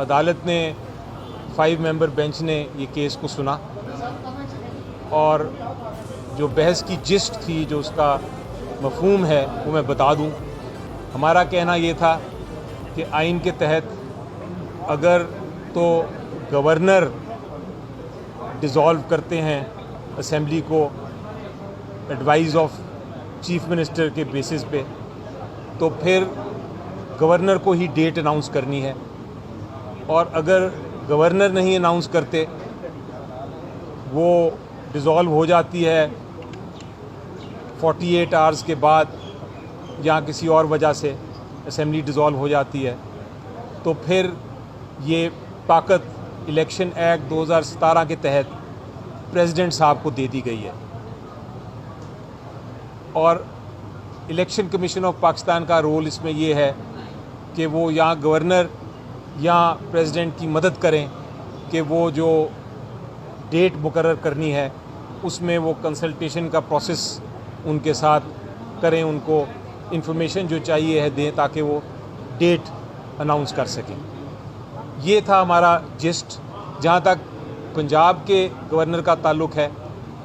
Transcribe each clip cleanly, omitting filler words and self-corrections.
अदालत ने 5 member bench ने ये केस को सुना और जो बहस की जिस्ट थी, जो उसका मफहूम है, वो मैं बता दूं। हमारा कहना ये था कि आइन के तहत अगर तो गवर्नर डिज़ोल्व करते हैं असेंबली को एडवाइस ऑफ चीफ मिनिस्टर के बेसिस पे, तो फिर गवर्नर को ही डेट अनाउंस करनी है। और अगर गवर्नर नहीं अनाउंस करते, वो डिज़ोल्व हो जाती है 48 आवर्स के बाद या किसी और वजह से असेंबली डिज़ोल्व हो जाती है, तो फिर ये ताकत इलेक्शन एक्ट 2017 के तहत प्रेसिडेंट साहब को दे दी गई है। और इलेक्शन कमीशन ऑफ पाकिस्तान का रोल इसमें ये है कि वो या गवर्नर या प्रेसिडेंट की मदद करें कि वो जो डेट मुकर्रर करनी है उसमें वो कंसल्टेशन का प्रोसेस उनके साथ करें, उनको इन्फॉर्मेशन जो चाहिए है दें ताकि वो डेट अनाउंस कर सकें। ये था हमारा जिस्ट। जहाँ तक पंजाब के गवर्नर का ताल्लुक़ है,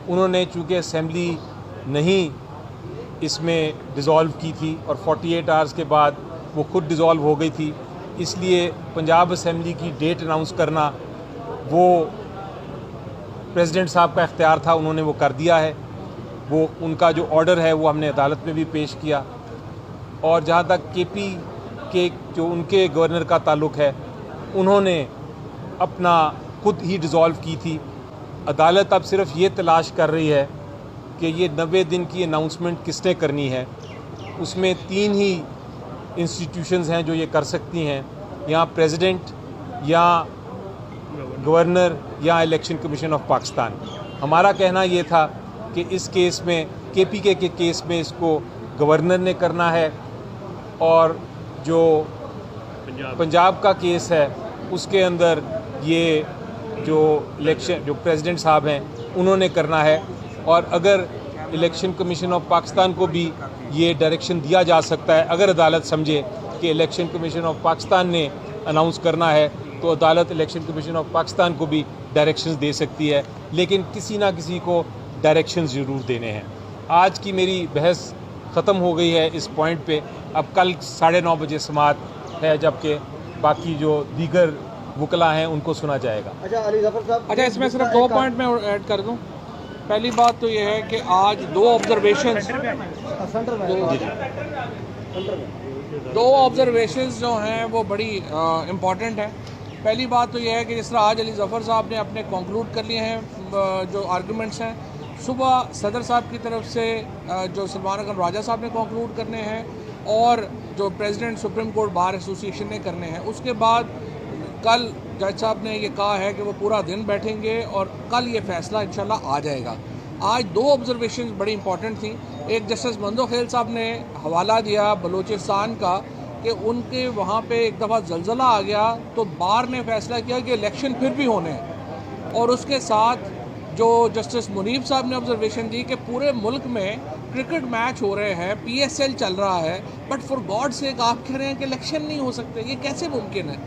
उन्होंने चूँकि असेंबली नहीं इसमें डिज़ोल्व की थी और 48 आवर्स के बाद वो खुद डिज़ोल्व हो गई थी, इसलिए पंजाब असेंबली की डेट अनाउंस करना वो प्रेसिडेंट साहब का इख्तियार था, उन्होंने वो कर दिया है। वो उनका जो ऑर्डर है वो हमने अदालत में भी पेश किया। और जहाँ तक केपी के जो उनके गवर्नर का ताल्लुक़ है, उन्होंने अपना खुद ही डिज़ोल्व की थी। अदालत अब सिर्फ ये तलाश कर रही है कि ये 90 दिन की अनाउंसमेंट किसने करनी है। उसमें 3 ही इंस्टीट्यूशंस हैं जो ये कर सकती हैं, या प्रेसिडेंट या गवर्नर या इलेक्शन कमीशन ऑफ पाकिस्तान। हमारा कहना ये था कि इस केस में केपीके के केस में इसको गवर्नर ने करना है, और जो पंजाब का केस है उसके अंदर ये जो इलेक्शन जो प्रेसिडेंट साहब हैं उन्होंने करना है। और अगर इलेक्शन कमीशन ऑफ पाकिस्तान को भी ये डायरेक्शन दिया जा सकता है, अगर अदालत समझे कि इलेक्शन कमीशन ऑफ पाकिस्तान ने अनाउंस करना है, तो अदालत इलेक्शन कमीशन ऑफ पाकिस्तान को भी डायरेक्शंस दे सकती है, लेकिन किसी ना किसी को डायरेक्शंस ज़रूर देने हैं। आज की मेरी बहस ख़त्म हो गई है इस पॉइंट पे। अब कल 9:30 बजे समाअत है, जबकि बाकी जो दीगर वकला हैं उनको सुना जाएगा। अच्छा अली ज़फ़र साहब, अच्छा इसमें सिर्फ 2 पॉइंट मैं ऐड कर दूं। पहली बात तो ये है कि आज 2 ऑब्जर्वेशंस जो हैं वो बड़ी इम्पॉर्टेंट है। पहली बात तो ये है कि जिस तरह आज अली ज़फ़र साहब ने अपने कंक्लूड कर लिए हैं जो आर्गूमेंट्स हैं, सुबह सदर साहब की तरफ से जो सलमान खान राजा साहब ने कंक्लूड करने हैं और जो president supreme court bar association ने करने हैं। उसके बाद कल जज साहब ने ये कहा है कि वो पूरा दिन बैठेंगे और कल ये फैसला इंशाल्लाह आ जाएगा। आज 2 ऑब्जर्वेशंस बड़ी इंपॉर्टेंट थी। एक जस्टिस मंजो खेल साहब ने हवाला दिया बलूचिस्तान का कि उनके वहाँ पे एक दफ़ा ज़लज़ला आ गया तो बार ने फैसला किया कि इलेक्शन फिर भी होने हैं। और उसके साथ जो जस्टिस मुनीब साहब ने ऑब्जर्वेशन दी कि पूरे मुल्क में क्रिकेट मैच हो रहे हैं, PSL चल रहा है, बट फॉर गॉड सेक आप कह रहे हैं कि इलेक्शन नहीं हो सकते, ये कैसे मुमकिन है?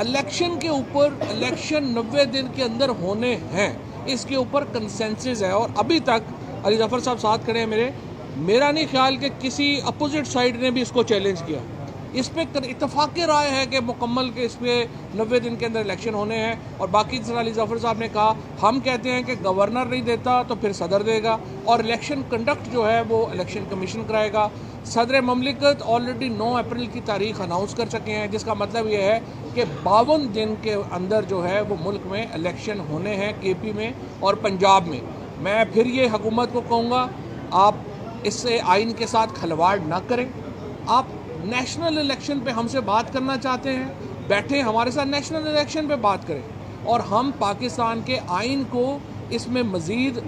इलेक्शन के ऊपर इलेक्शन 90 दिन के अंदर होने हैं, इसके ऊपर कंसेंसस है। और अभी तक अली ज़फ़र साहब साथ खड़े हैं मेरा नहीं ख्याल कि किसी अपोजिट साइड ने भी इसको चैलेंज किया। इस पर इत्तफाक़ राय है कि मुकम्मल के इस पर 90 दिन के अंदर इलेक्शन होने हैं। और बाकी जिस अली ज़फ़र साहब ने कहा, हम कहते हैं कि गवर्नर नहीं देता तो फिर सदर देगा, और इलेक्शन कंडक्ट जो है वो इलेक्शन कमीशन कराएगा। सदर ममलिकत ऑलरेडी 9 अप्रैल की तारीख अनाउंस कर चुके हैं, जिसका मतलब ये है कि 52 दिन के अंदर जो है वो मुल्क में इलेक्शन होने हैं, KP में और पंजाब में। मैं फिर ये हुकूमत को कहूँगा, आप इससे आइन के साथ खिलवाड़ ना करें। आप नेशनल इलेक्शन पे हमसे बात करना चाहते हैं, बैठे हमारे साथ नेशनल इलेक्शन पे बात करें, और हम पाकिस्तान के आइन को इसमें मज़ीद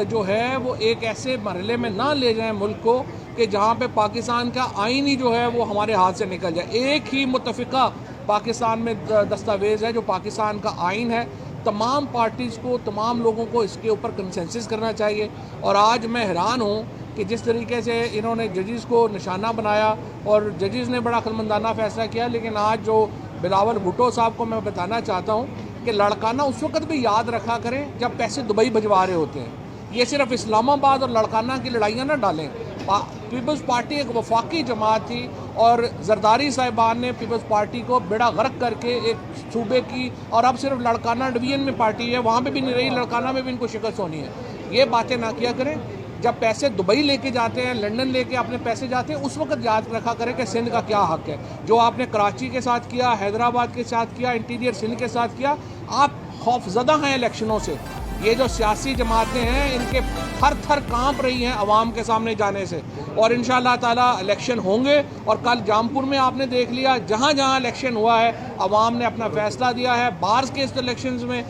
जो है वो एक ऐसे मरहले में ना ले जाएं मुल्क को कि जहाँ पे पाकिस्तान का आइन ही जो है वो हमारे हाथ से निकल जाए। एक ही मुत्तफ़िका पाकिस्तान में दस्तावेज़ है जो पाकिस्तान का आइन है। तमाम पार्टीज़ को, तमाम लोगों को इसके ऊपर कंसेंसस करना चाहिए। और आज मैं हैरान हूँ कि जिस तरीके से इन्होंने जजेस को निशाना बनाया और जजेस ने बड़ा अक्लमंदाना फ़ैसला किया, लेकिन आज जो बिलावल भुट्टो साहब को मैं बताना चाहता हूँ कि लड़काना उस वक्त भी याद रखा करें जब पैसे दुबई भिजवा रहे होते हैं। ये सिर्फ इस्लामाबाद और लड़काना की लड़ाइयाँ ना डालें। पीपल्स पार्टी एक वफाकी जमात थी और जरदारी साहिबान ने पीपल्स पार्टी को बेड़ा गर्क करके एक सूबे की, और अब सिर्फ लड़काना डिवीजन में पार्टी है, वहाँ पे भी नहीं रही, लड़काना में भी इनको शिकस्त होनी है। ये बातें ना किया करें। जब पैसे दुबई लेके जाते हैं, लंदन लेके अपने पैसे जाते हैं, उस वक्त याद रखा करें कि सिंध का क्या हक है। जो आपने कराची के साथ किया, हैदराबाद के साथ किया, इंटीरियर सिंध के साथ किया, आप खौफजदा हैं इलेक्शनों से। ये जो सियासी जमातें हैं इनके थर थर कांप रही हैं अवाम के सामने जाने से, और इंशाअल्लाह ताला इलेक्शन होंगे। और कल जामपुर में आपने देख लिया, जहाँ जहाँ इलेक्शन हुआ है अवाम ने अपना फ़ैसला दिया है। बार्स के इस इलेक्शन में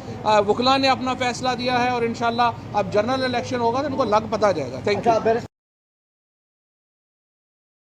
वकला ने अपना फ़ैसला दिया है, और इंशाअल्लाह अब जनरल इलेक्शन होगा तो इनको लग पता जाएगा। Thank you.